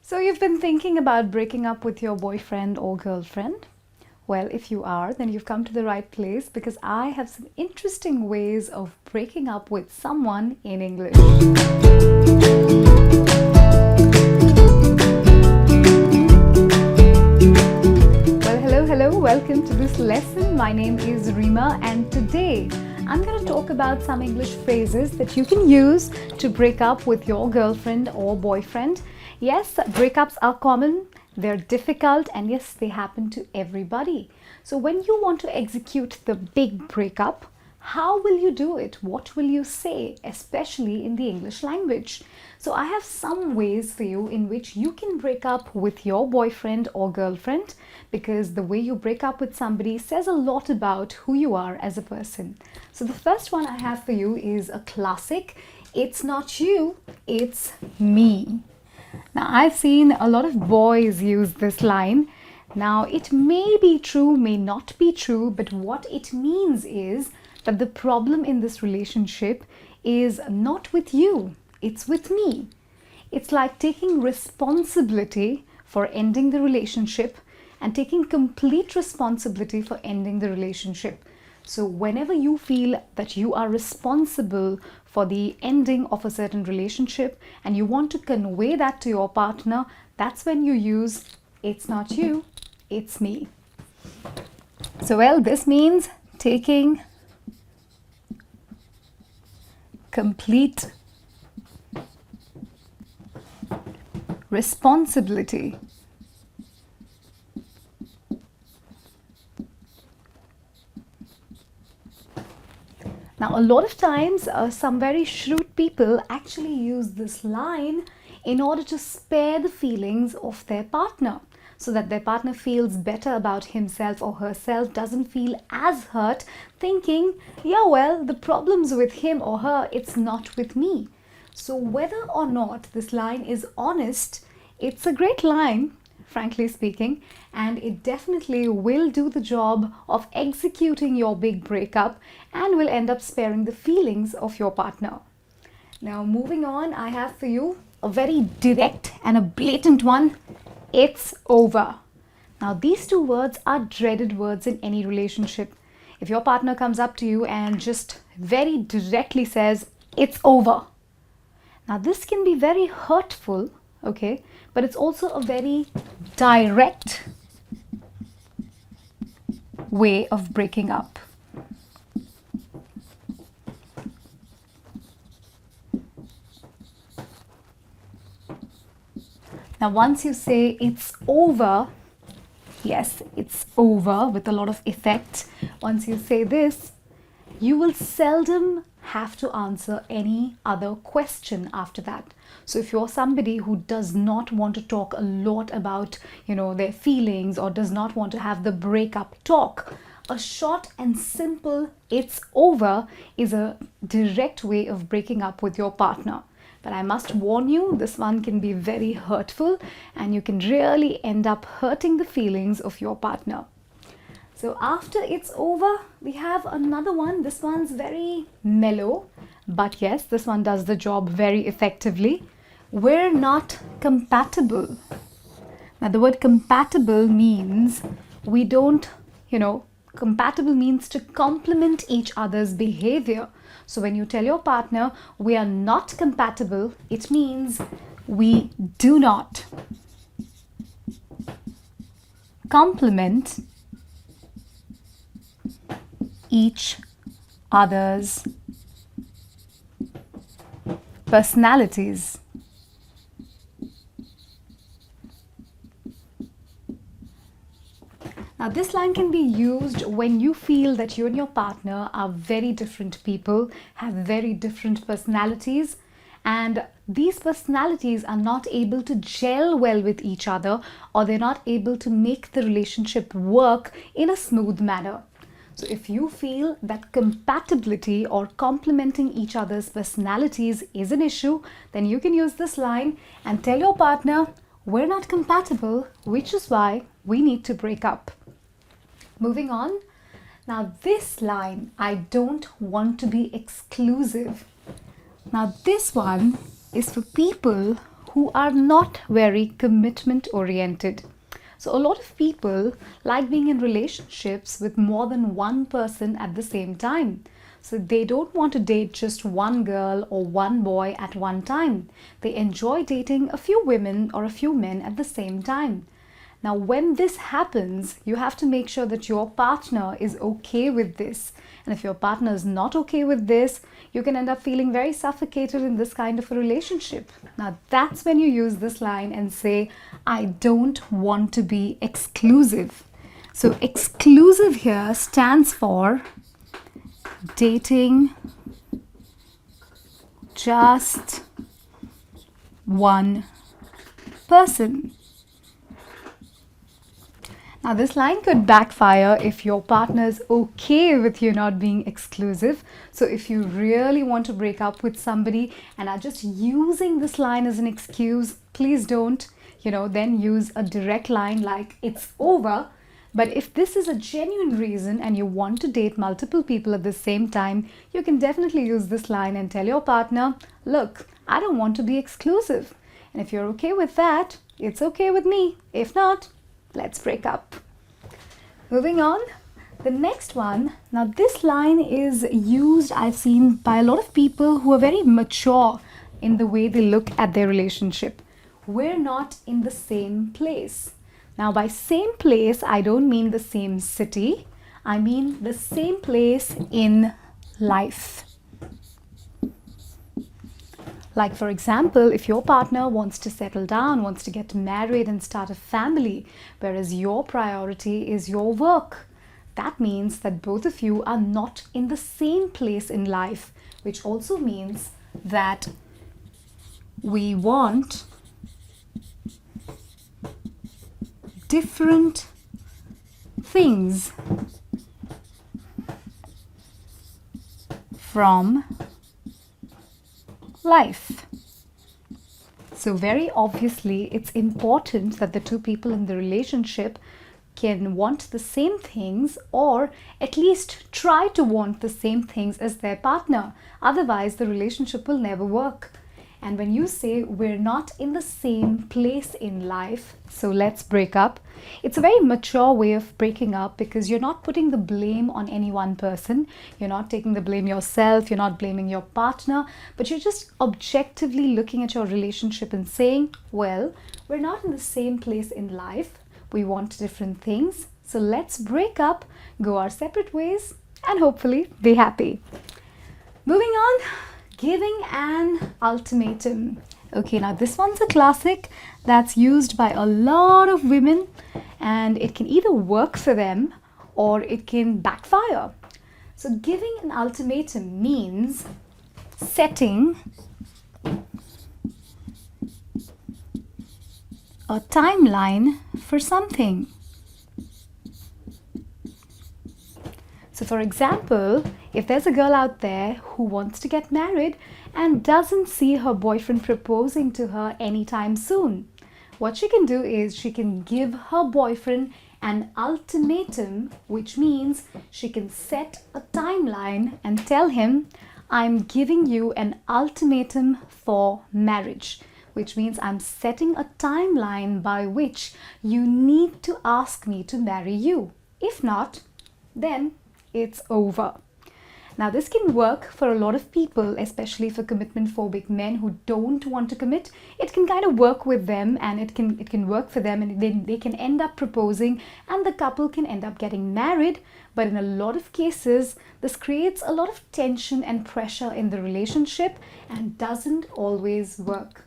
So you've been thinking about breaking up with your boyfriend or girlfriend? Well, if you are, then you've come to the right place because I have some interesting ways of breaking up with someone in English. Well, hello, welcome to this lesson. My name is Rima and today I'm going to talk about some English phrases that you can use to break up with your girlfriend or boyfriend. Yes, breakups are common, they're difficult, and yes, they happen to everybody. So when you want to execute the big breakup, how will you do it? What will you say, especially in the English language? So I have some ways for you in which you can break up with your boyfriend or girlfriend, because the way you break up with somebody says a lot about who you are as a person. So the first one I have for you is a classic. It's not you, it's me. Now, I've seen a lot of boys use this line. Now, it may be true, may not be true, but what it means is that the problem in this relationship is not with you, it's with me. It's like taking responsibility for ending the relationship and taking complete responsibility for ending the relationship. So whenever you feel that you are responsible for the ending of a certain relationship and you want to convey that to your partner, that's when you use it's not you, it's me. So well, this means taking complete responsibility. Now, a lot of times, some very shrewd people actually use this line in order to spare the feelings of their partner, so that their partner feels better about himself or herself, doesn't feel as hurt, thinking, yeah, well, the problem's with him or her, it's not with me. So whether or not this line is honest, it's a great line, frankly speaking, and it definitely will do the job of executing your big breakup and will end up sparing the feelings of your partner. Now, moving on, I have for you a very direct and a blatant one. It's over. Now, these two words are dreaded words in any relationship. If your partner comes up to you and just very directly says, it's over. Now, this can be very hurtful, okay, but it's also a very direct way of breaking up. Now, once you say it's over, yes, it's over with a lot of effect. Once you say this, you will seldom have to answer any other question after that. So if you're somebody who does not want to talk a lot about, their feelings or does not want to have the breakup talk, a short and simple "it's over" is a direct way of breaking up with your partner. But I must warn you, this one can be very hurtful and you can really end up hurting the feelings of your partner. So after it's over, we have another one. This one's very mellow, but yes, this one does the job very effectively. We're not compatible. Now, the word compatible means we don't, compatible means to complement each other's behavior. So when you tell your partner we are not compatible, it means we do not complement each other's personalities. Now, this line can be used when you feel that you and your partner are very different people, have very different personalities, and these personalities are not able to gel well with each other, or they're not able to make the relationship work in a smooth manner. So if you feel that compatibility or complementing each other's personalities is an issue, then you can use this line and tell your partner, we're not compatible, which is why we need to break up. Moving on. Now, this line, I don't want to be exclusive. Now, this one is for people who are not very commitment oriented. So a lot of people like being in relationships with more than one person at the same time. So they don't want to date just one girl or one boy at one time. They enjoy dating a few women or a few men at the same time. Now, when this happens, you have to make sure that your partner is okay with this. And if your partner is not okay with this, you can end up feeling very suffocated in this kind of a relationship. Now, that's when you use this line and say, I don't want to be exclusive. So, exclusive here stands for dating just one person. Now, this line could backfire if your partner is okay with you not being exclusive. So if you really want to break up with somebody and are just using this line as an excuse, please don't, then use a direct line like it's over. But if this is a genuine reason and you want to date multiple people at the same time, you can definitely use this line and tell your partner, look, I don't want to be exclusive. And if you're okay with that, it's okay with me. If not, let's break up. Moving on, the next one. Now this line is used, I've seen, by a lot of people who are very mature in the way they look at their relationship. We're not in the same place. Now by same place, I don't mean the same city. I mean the same place in life. Like for example, if your partner wants to settle down, wants to get married and start a family, whereas your priority is your work, that means that both of you are not in the same place in life, which also means that we want different things from life. So very obviously, it's important that the two people in the relationship can want the same things, or at least try to want the same things as their partner. Otherwise, the relationship will never work. And when you say we're not in the same place in life, so let's break up, it's a very mature way of breaking up, because you're not putting the blame on any one person. You're not taking the blame yourself. You're not blaming your partner, but you're just objectively looking at your relationship and saying, well, we're not in the same place in life. We want different things. So let's break up, go our separate ways, and hopefully be happy. Moving on. Giving an ultimatum. Okay, now this one's a classic that's used by a lot of women, and it can either work for them or it can backfire. So giving an ultimatum means setting a timeline for something. So for example, if there's a girl out there who wants to get married and doesn't see her boyfriend proposing to her anytime soon, what she can do is she can give her boyfriend an ultimatum, which means she can set a timeline and tell him, I'm giving you an ultimatum for marriage, which means I'm setting a timeline by which you need to ask me to marry you. If not, then it's over. Now this can work for a lot of people, especially for commitment phobic men who don't want to commit. It can kind of work with them, and it can work for them, and then they can end up proposing and the couple can end up getting married. But in a lot of cases, this creates a lot of tension and pressure in the relationship and doesn't always work.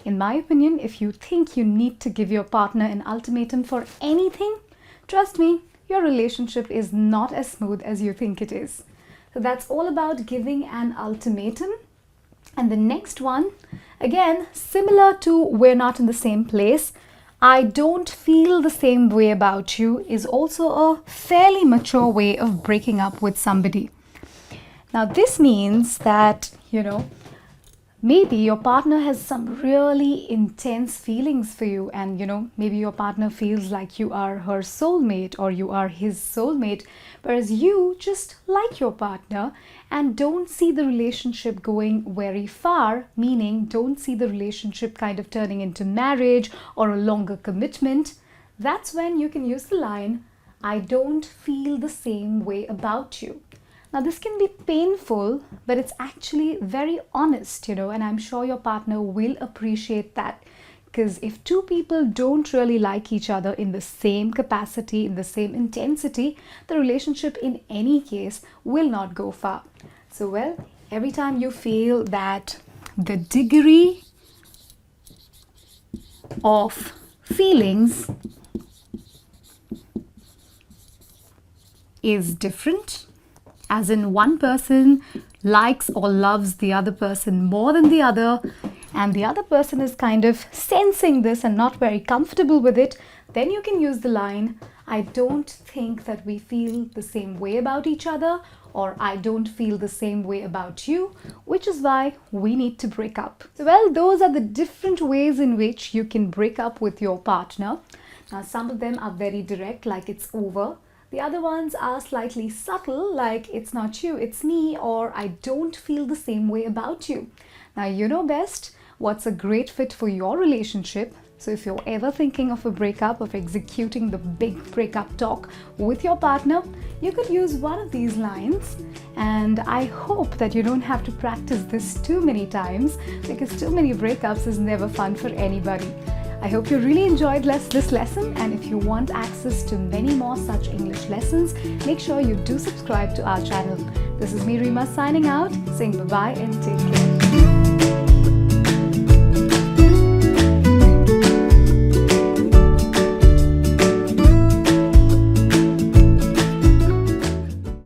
In my opinion, if you think you need to give your partner an ultimatum for anything, trust me, your relationship is not as smooth as you think it is. So that's all about giving an ultimatum. And the next one, again, similar to we're not in the same place, I don't feel the same way about you, is also a fairly mature way of breaking up with somebody. Now this means that, Maybe your partner has some really intense feelings for you, and maybe your partner feels like you are her soulmate or you are his soulmate, whereas you just like your partner and don't see the relationship going very far, meaning don't see the relationship kind of turning into marriage or a longer commitment. That's when you can use the line, I don't feel the same way about you. Now, this can be painful, but it's actually very honest, and I'm sure your partner will appreciate that. Because if two people don't really like each other in the same capacity, in the same intensity, the relationship in any case will not go far. So, well, every time you feel that the degree of feelings is different, as in one person likes or loves the other person more than the other, and the other person is kind of sensing this and not very comfortable with it, then you can use the line, I don't think that we feel the same way about each other, or I don't feel the same way about you, which is why we need to break up. So, well, those are the different ways in which you can break up with your partner. Now, some of them are very direct, like it's over. The other ones are slightly subtle, like it's not you, it's me, or I don't feel the same way about you. Now, you know best what's a great fit for your relationship. So if you're ever thinking of a breakup, of executing the big breakup talk with your partner, you could use one of these lines. And I hope that you don't have to practice this too many times, because too many breakups is never fun for anybody. I hope you really enjoyed this lesson, and if you want access to many more such English lessons, make sure you do subscribe to our channel. This is me, Rima, signing out, saying bye-bye and take care.